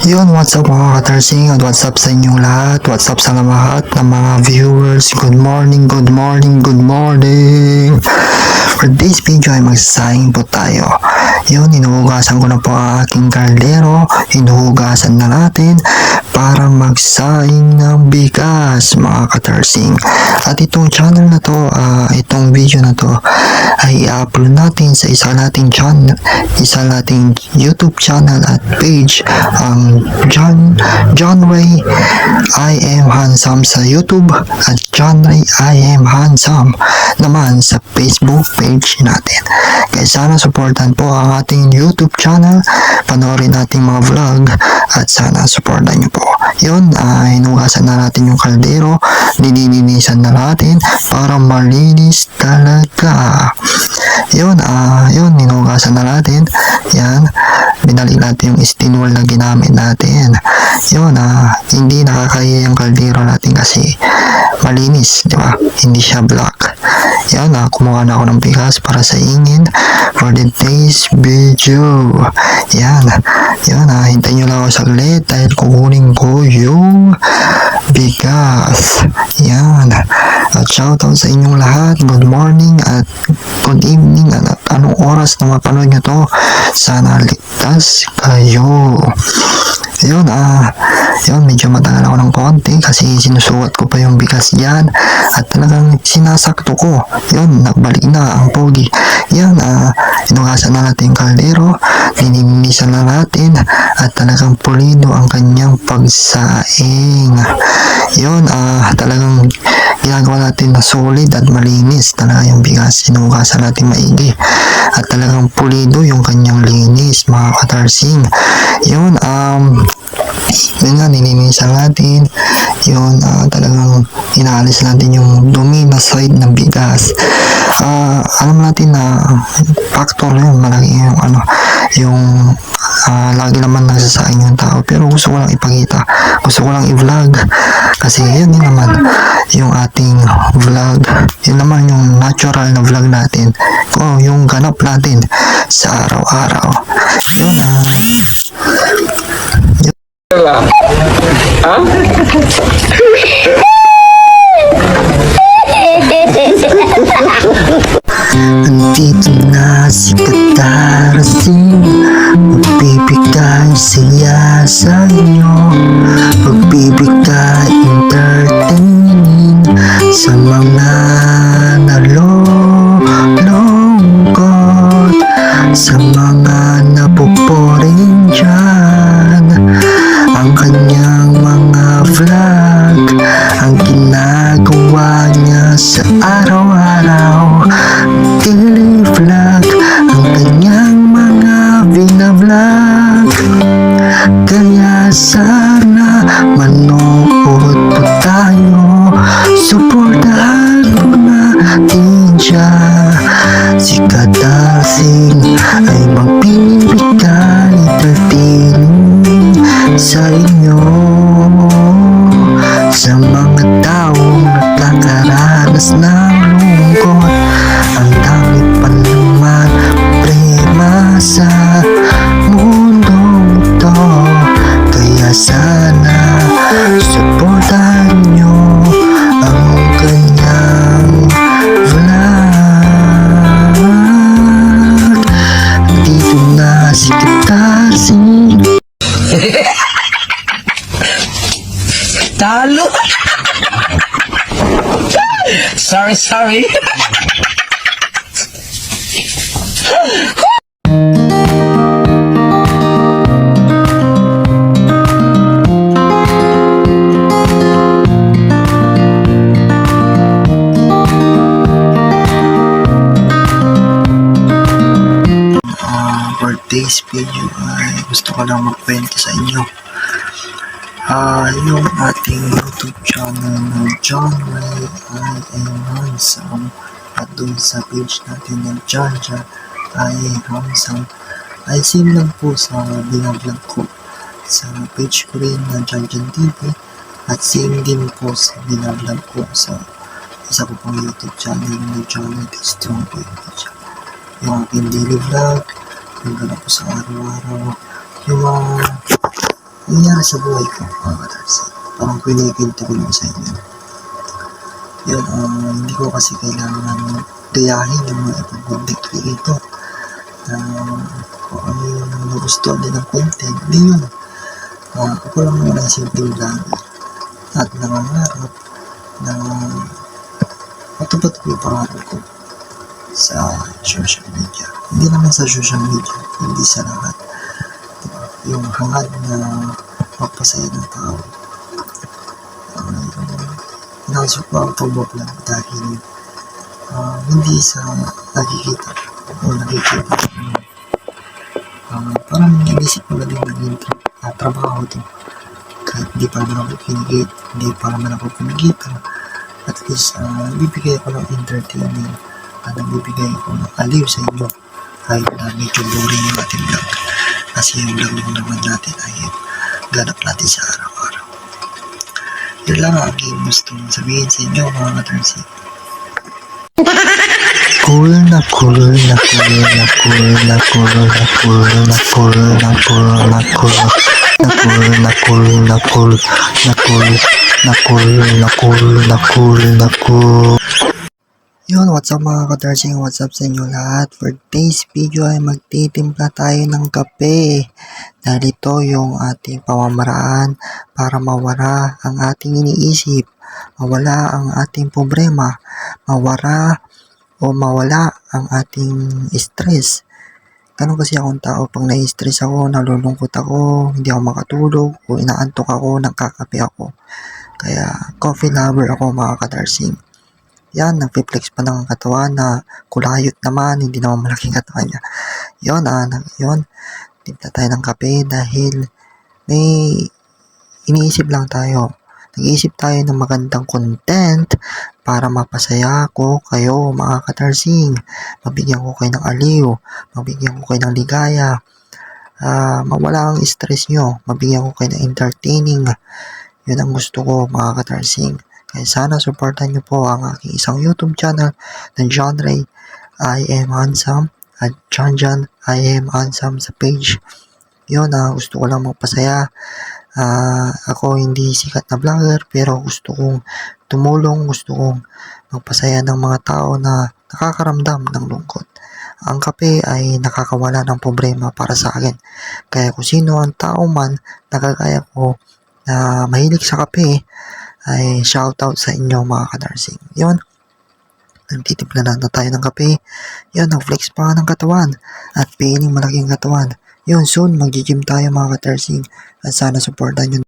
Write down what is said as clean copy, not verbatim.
Yun, what's up mga ka-Tarsing at what's up sa inyong lahat, what's up sa lahat ng mga viewers, good morning, good morning, good morning. For this video ay magsasayang po tayo. Yun, hinuhugasan ko na po ang aking kaldero, hinuhugasan na natin para magsaing ng bigas mga ka-Tarsing. At itong channel na to, itong video na to ay i-upload natin sa isa nating YouTube channel at page ang John Ray I Am Handsome sa YouTube at John Ray I Am Handsome naman sa Facebook page natin. Kaya sana supportan po ang ating YouTube channel, panoorin nating mga vlog at sana supportan nyo po. Yun, hinugasan na natin yung kaldero, nililinisan na natin para malinis talaga. Yun, hinugasan na natin. Yan, binalik natin yung stain wall na ginamit natin. Yun, hindi nakakaya yung kaldero natin kasi malinis, di ba? Hindi siya black. Yan, kumuha na ako ng bigas para sa ingin for the day's video. Yan, hintayin nyo lang ako saglit dahil kukunin ko yung bigas. Yan, at shoutout sa inyong lahat, good morning at good evening at anong oras na mapanood nyo to, sana ligtas kayo. Yun, medyo matagal ako ng konti kasi sinusukat ko pa yung bigas yan at talagang sinasakto ko. Yun, nagbalik na ang pogi. Yan, inugasan na natin yung kaldero, lininisan na natin at talagang pulido ang kanyang pagsaing. Yun, talagang ginagawa natin na solid at malinis talaga yung bigas. Sinugasan natin maigi at talagang pulido yung kanyang linis mga ka-Tarsing. Yun, nga nilinisan natin yun, talagang inaalis natin yung dumi na side ng bigas. Alam natin na factor yun, malaki yung lagi naman nagsasaing yung tao, pero gusto ko lang ipakita, gusto ko lang i-vlog kasi yun din naman yung ating vlog, yun naman yung natural na vlog natin, yung ganap natin sa araw-araw. Yun, Andito na si Ka-Tarsing, magbibigay saya sa inyo, magbibigay entertaining sa mga nalulungkot, sa mga napuporing dyan. Ang kanyang mga vlog, ang ginagawa niya sa araw-araw, daily vlog, ang kanyang mga binablog. Kaya sana manood po tayo, suportahan po natin siya. Si Ka-Tarsing ay magbibigay entertaining sa inyo, sa mga taong nakakaranas ng lungkot. Ang dami pa naman problema sa mundong ito, kaya sana supportahan nyo ang kanyang vlog. Dito na si Ka-Tarsing. Talo. Sorry. For today's video ay gusto ko lang magkwento sa inyo. Yung ating YouTube channel na John Ray I Am Handsome at doon sa page natin ng John I Am Handsome ay same lang po sa binablog ko sa page ko rin na John TV at same din po sa binablog ko sa isa ko pang YouTube channel na John Ray Strong Boy. Yung aking daily vlog, yung ganap po sa araw-araw, yung nangyari sa buhay ko, mga katarsing. Parang kinikwento ko lang sa inyo. Yun, hindi ko kasi kailangan gayahin yung mga ibang content creator. Kung ano yung nagustuhan din ng content, hindi yun. Ako lang yun ang simpleng vlogger at nangangarap na matupad ko yung pangarap ko sa social media. Hindi naman sa social media, hindi sa lahat. Diba? Yung hangad na magpasaya ng tao. Pinasok ko ang pag-vlog dahil hindi sa nakikita o nakikita. Parang inisip ko na din naging trabaho to. Kahit hindi pa naman ako pinigit, hindi pa naman ako kumikita. At least, bibigay ako ng entertaining at nagbibigay ako ng aliw sa inyo. Kahit na medyo boring yung ating vlog. Kasi yung vlog naman natin ay ganap natin sa araw-araw. Yun lang ang aking gusto sabihin sa inyo, mga katarsing. Cool na cool na cool na cool na cool na cool na cool na cool na cool na cool na cool na cool na cool na cool na cool na cool. Yun, what's up mga katarsing, what's up sa inyo lahat. For today's video ay magtitimpla tayo ng kape. Dahil ito yung ating pamamaraan para mawala ang ating iniisip, mawala ang ating problema, mawala ang ating stress. Ganun kasi akong tao, pag na-stress ako, nalulungkot ako, hindi ako makatulog, o inaantok ako, nagkakape ako. Kaya coffee lover ako mga katarsing. Yan, nagpi-flex pa ng katawan na kulayot naman, hindi naman malaking katawan niya. Yun, timpla tayo ng kape dahil may iniisip lang tayo. Nag-iisip tayo ng magandang content para mapasaya ko kayo mga katarsing. Mabigyan ko kayo ng aliw, mabigyan ko kayo ng ligaya, mawala ang stress nyo, mabigyan ko kayo ng entertaining. Yun ang gusto ko mga katarsing. Kaya sana supportan nyo po ang aking isang YouTube channel na John Ray I Am Handsome at John I Am Handsome sa page. Yun, gusto ko lang magpasaya. Ako hindi sikat na vlogger pero gusto kong tumulong, gusto kong magpasaya ng mga tao na nakakaramdam ng lungkot. Ang kape ay nakakawala ng problema para sa akin. Kaya kung sino ang tao man na kagaya ko na mahilig sa kape, ay shoutout sa inyo mga katarsing. Yun, nagtitimpla na tayo ng kape. Yun, nag-flex pa ng katawan at piling malaking katawan. Yun, soon mag-gym tayo mga katarsing at sana supportan nyo